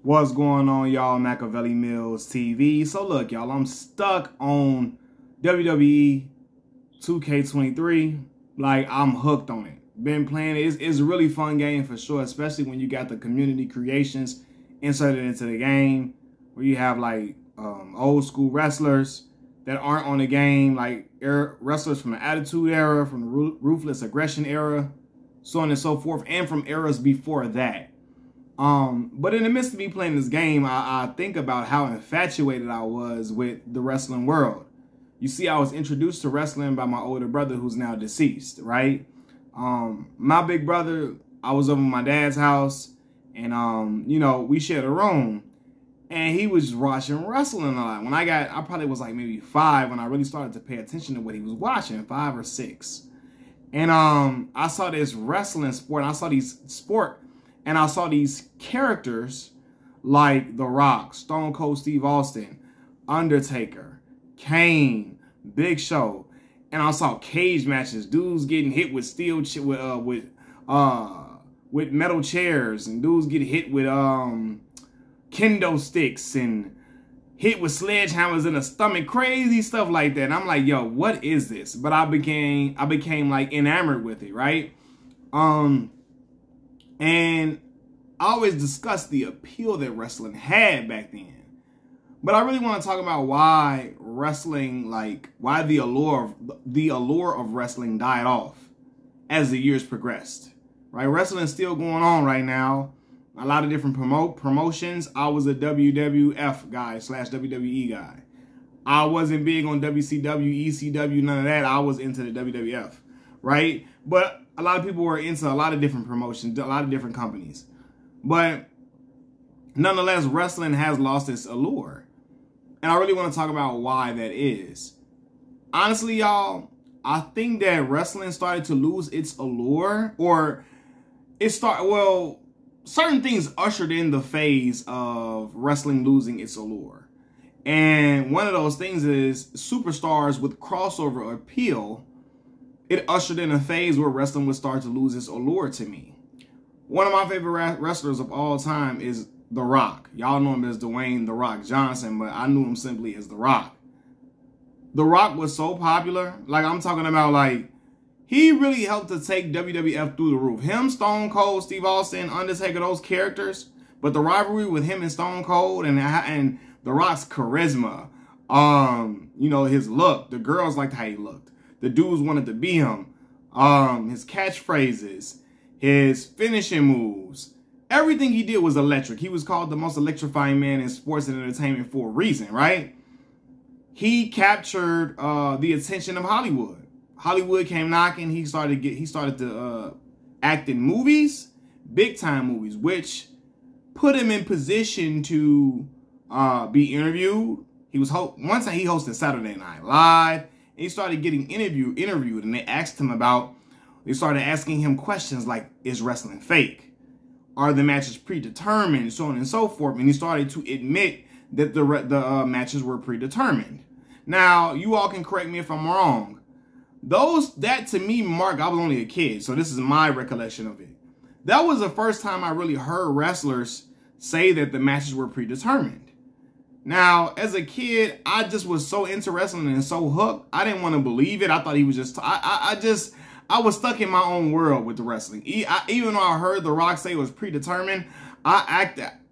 What's going on, y'all? Machiavelli Mills TV. So look, y'all, I'm stuck on WWE 2K23. Like, I'm hooked on it. Been playing it. It's a really fun game for sure, especially when you got the community creations inserted into the game, where you have like old school wrestlers that aren't on the game, like wrestlers from the Attitude Era, from the Ruthless Aggression Era, so on and so forth, and from eras before that. But in the midst of me playing this game, I think about how infatuated I was with the wrestling world. You see, I was introduced to wrestling by my older brother, who's now deceased, right? My big brother, I was over at my dad's house, and you know, we shared a room, and he was watching wrestling a lot. When I probably was like maybe 5 when I really started to pay attention to what he was watching, 5 or 6. And I saw this wrestling sport, and I saw these characters like The Rock, Stone Cold Steve Austin, Undertaker, Kane, Big Show, and I saw cage matches, dudes getting hit with steel with metal chairs, and dudes get hit with kendo sticks and hit with sledgehammers in the stomach, crazy stuff like that. And I'm like, yo, what is this? But I became like enamored with it, right? And I always discussed the appeal that wrestling had back then. But I really want to talk about why wrestling, why the allure of wrestling died off as the years progressed. Right? Wrestling is still going on right now. A lot of different promotions. I was a WWF guy / WWE guy. I wasn't big on WCW, ECW, none of that. I was into the WWF, right? But a lot of people were into a lot of different promotions, a lot of different companies. But nonetheless, wrestling has lost its allure. And I really want to talk about why that is. Honestly, y'all, I think that wrestling started to lose its allure, or certain things ushered in the phase of wrestling losing its allure. And one of those things is superstars with crossover appeal. It ushered in a phase where wrestling would start to lose its allure to me. One of my favorite wrestlers of all time is The Rock. Y'all know him as Dwayne The Rock Johnson, but I knew him simply as The Rock. The Rock was so popular. Like, I'm talking about, like, he really helped to take WWF through the roof. Him, Stone Cold, Steve Austin, Undertaker, those characters. But the rivalry with him and Stone Cold and The Rock's charisma, you know, his look. The girls liked how he looked. The dudes wanted to be him. His catchphrases, his finishing moves. Everything he did was electric. He was called the most electrifying man in sports and entertainment for a reason, right? He captured the attention of Hollywood. Hollywood came knocking. He started to act in movies, big time movies, which put him in position to be interviewed. He hosted Saturday Night Live, and he started getting interviewed, and they started asking him questions like, is wrestling fake? Are the matches predetermined? So on and so forth. And he started to admit that the matches were predetermined. Now, you all can correct me if I'm wrong. That to me, Mark, I was only a kid, so this is my recollection of it. That was the first time I really heard wrestlers say that the matches were predetermined. Now, as a kid, I just was so into wrestling and so hooked. I didn't want to believe it. I thought he was just, I was stuck in my own world with the wrestling. Even though I heard The Rock say it was predetermined,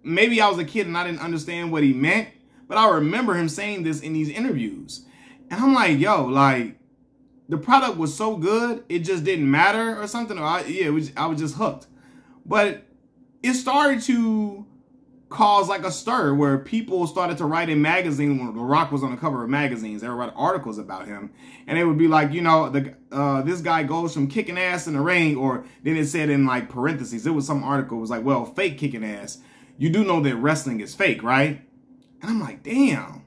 maybe I was a kid and I didn't understand what he meant, but I remember him saying this in these interviews. And I'm like, yo, like, the product was so good, it just didn't matter or something. I was just hooked. But it started to cause like a stir where people started to write in magazines. When The Rock was on the cover of magazines, they would write articles about him, and it would be like, you know, this guy goes from kicking ass in the ring, or then it said in like parentheses, it was some article, it was like, well, fake kicking ass. You do know that wrestling is fake, right? And I'm like, damn.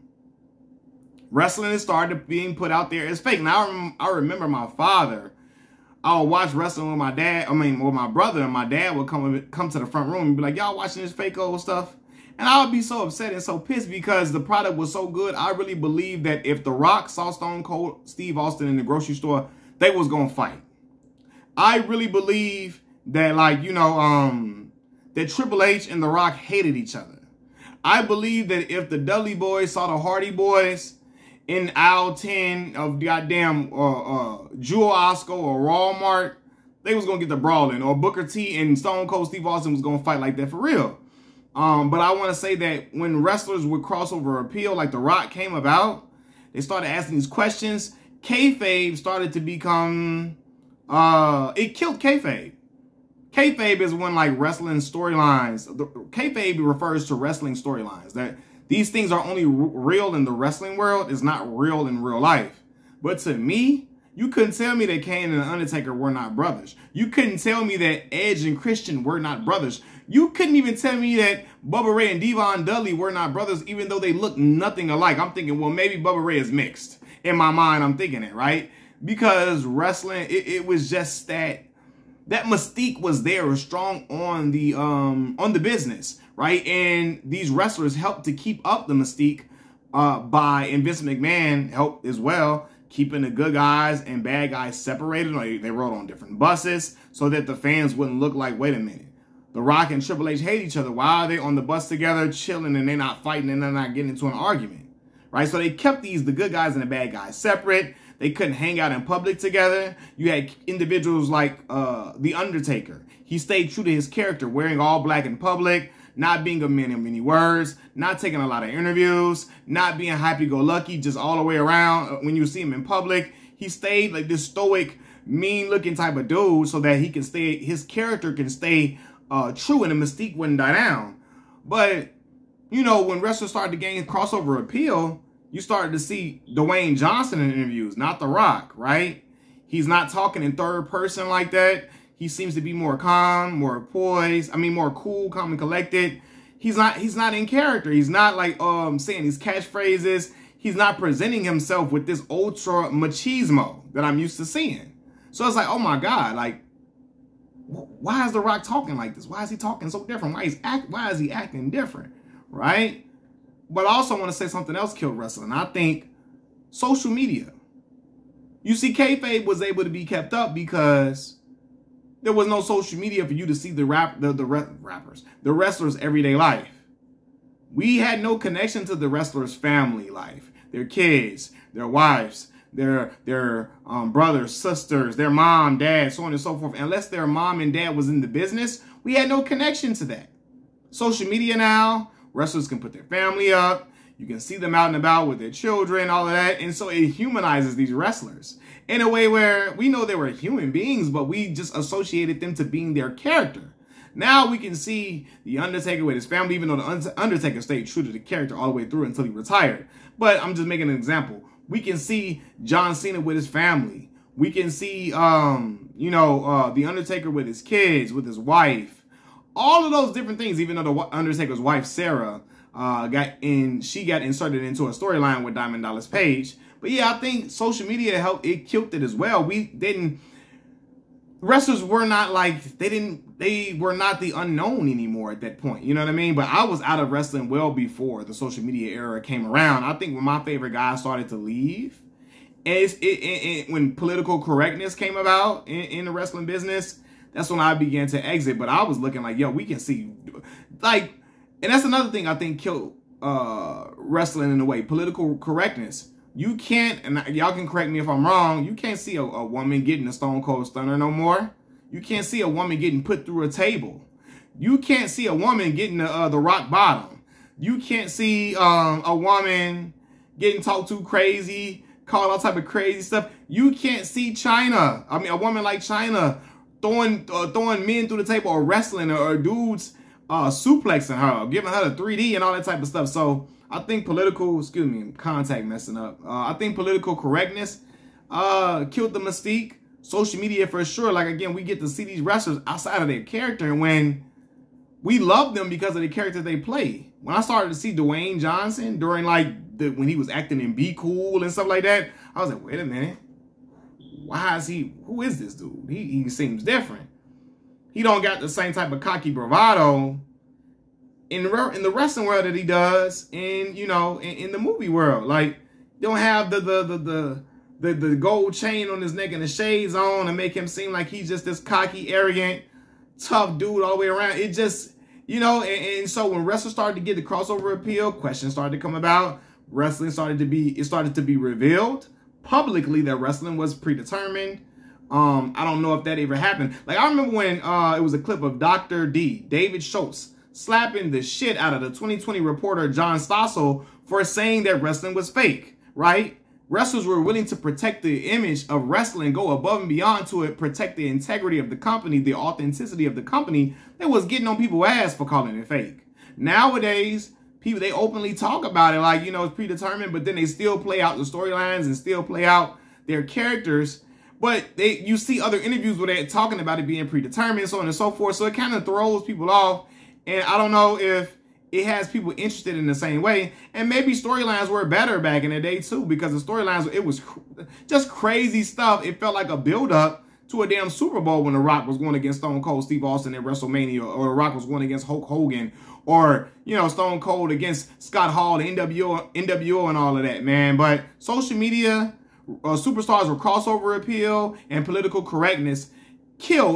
Wrestling has started being put out there as fake. Now I remember my father. I would watch wrestling with my dad. With my brother, and my dad would come to the front room and be like, y'all watching this fake old stuff? And I would be so upset and so pissed because the product was so good. I really believed that if The Rock saw Stone Cold Steve Austin in the grocery store, they was going to fight. I really believe that, like, you know, that Triple H and The Rock hated each other. I believe that if the Dudley Boys saw the Hardy Boys in aisle 10 of goddamn Jewel Osco or Walmart, they was going to get the brawling. Or Booker T and Stone Cold Steve Austin was going to fight like that for real. But I want to say that when wrestlers with crossover appeal, like The Rock, came about, they started asking these questions. Kayfabe started to become, it killed kayfabe. Kayfabe is when like wrestling storylines, kayfabe refers to wrestling storylines. That these things are only real in the wrestling world, is not real in real life. But to me, you couldn't tell me that Kane and The Undertaker were not brothers. You couldn't tell me that Edge and Christian were not brothers. You couldn't even tell me that Bubba Ray and Devon Dudley were not brothers, even though they look nothing alike. I'm thinking, well, maybe Bubba Ray is mixed. In my mind, I'm thinking it, right? Because wrestling, it was just that mystique was there, was strong on the business, right? And these wrestlers helped to keep up the mystique and Vince McMahon helped as well, keeping the good guys and bad guys separated. Like they rode on different buses so that the fans wouldn't look like, wait a minute, The Rock and Triple H hate each other. Why are they on the bus together, chilling, and they're not fighting and they're not getting into an argument? Right? So they kept the good guys and the bad guys separate. They couldn't hang out in public together. You had individuals like The Undertaker. He stayed true to his character, wearing all black in public, not being a man of many words, not taking a lot of interviews, not being happy-go-lucky, just all the way around. When you see him in public, he stayed like this stoic, mean-looking type of dude so that he can stay, his character can stay true and the mystique wouldn't die down. But you know, when wrestlers started to gain crossover appeal, you started to see Dwayne Johnson in interviews, not The Rock, right? He's not talking in third person like that. He seems to be more calm, more poised. I mean, more cool, calm, and collected. He's not in character. He's not like saying these catchphrases. He's not presenting himself with this ultra machismo that I'm used to seeing. So it's like, oh my God, like, why is The Rock talking like this? Why is he talking so different? Why is he acting different? Right? But I also want to say something else killed wrestling. I think social media. You see, kayfabe was able to be kept up because there was no social media for you to see the wrestlers' everyday life. We had no connection to the wrestlers' family life, their kids, their wives, their brothers, sisters, their mom, dad, so on and so forth. Unless their mom and dad was in the business, we had no connection to that. Social media now, wrestlers can put their family up. You can see them out and about with their children, all of that. And so it humanizes these wrestlers in a way where we know they were human beings, but we just associated them to being their character. Now we can see The Undertaker with his family, even though The Undertaker stayed true to the character all the way through until he retired. But I'm just making an example. We can see John Cena with his family. We can see, The Undertaker with his kids, with his wife. All of those different things, even though the Undertaker's wife, Sarah, got inserted into a storyline with Diamond Dallas Page. But yeah, I think social media helped, it killed it as well. Wrestlers were not like, they were not the unknown anymore at that point. You know what I mean? But I was out of wrestling well before the social media era came around. I think when my favorite guys started to leave, and when political correctness came about in the wrestling business, that's when I began to exit. But I was looking like, yo, we can see, like, and that's another thing I think killed wrestling in a way, political correctness. You can't, and y'all can correct me if I'm wrong, you can't see a woman getting a Stone Cold Stunner no more. You can't see a woman getting put through a table. You can't see a woman getting the rock bottom. You can't see a woman getting talked to crazy, called all type of crazy stuff. You can't see China. I mean, a woman like China throwing men through the table or wrestling or dudes suplexing her, giving her the 3D and all that type of stuff. So I think contact messing up. I think political correctness killed the mystique. Social media for sure. Like, again, we get to see these wrestlers outside of their character. And when we love them because of the character they play. When I started to see Dwayne Johnson during like when he was acting in Be Cool and stuff like that, I was like, wait a minute. Who is this dude? He seems different. He don't got the same type of cocky bravado in the wrestling world that he does in the movie world. Like, don't have the gold chain on his neck and the shades on and make him seem like he's just this cocky, arrogant, tough dude all the way around. You know, and so when wrestlers started to get the crossover appeal, questions started to come about. Wrestling started to be revealed publicly that wrestling was predetermined. I don't know if that ever happened. Like, I remember when it was a clip of Dr. D, David Schultz, slapping the shit out of the 2020 reporter John Stossel for saying that wrestling was fake, right? Wrestlers were willing to protect the image of wrestling, go above and beyond to it, protect the integrity of the company, the authenticity of the company. They was getting on people's ass for calling it fake. Nowadays, people, they openly talk about it like, you know, it's predetermined, but then they still play out the storylines and still play out their characters. But you see other interviews where they're talking about it being predetermined, so on and so forth. So it kind of throws people off. And I don't know if it has people interested in the same way. And maybe storylines were better back in the day too, because the storylines, it was just crazy stuff. It felt like a build-up to a damn Super Bowl when The Rock was going against Stone Cold Steve Austin at WrestleMania, or The Rock was going against Hulk Hogan, or, you know, Stone Cold against Scott Hall, the NWO and all of that, man. But social media, superstars with crossover appeal and political correctness killed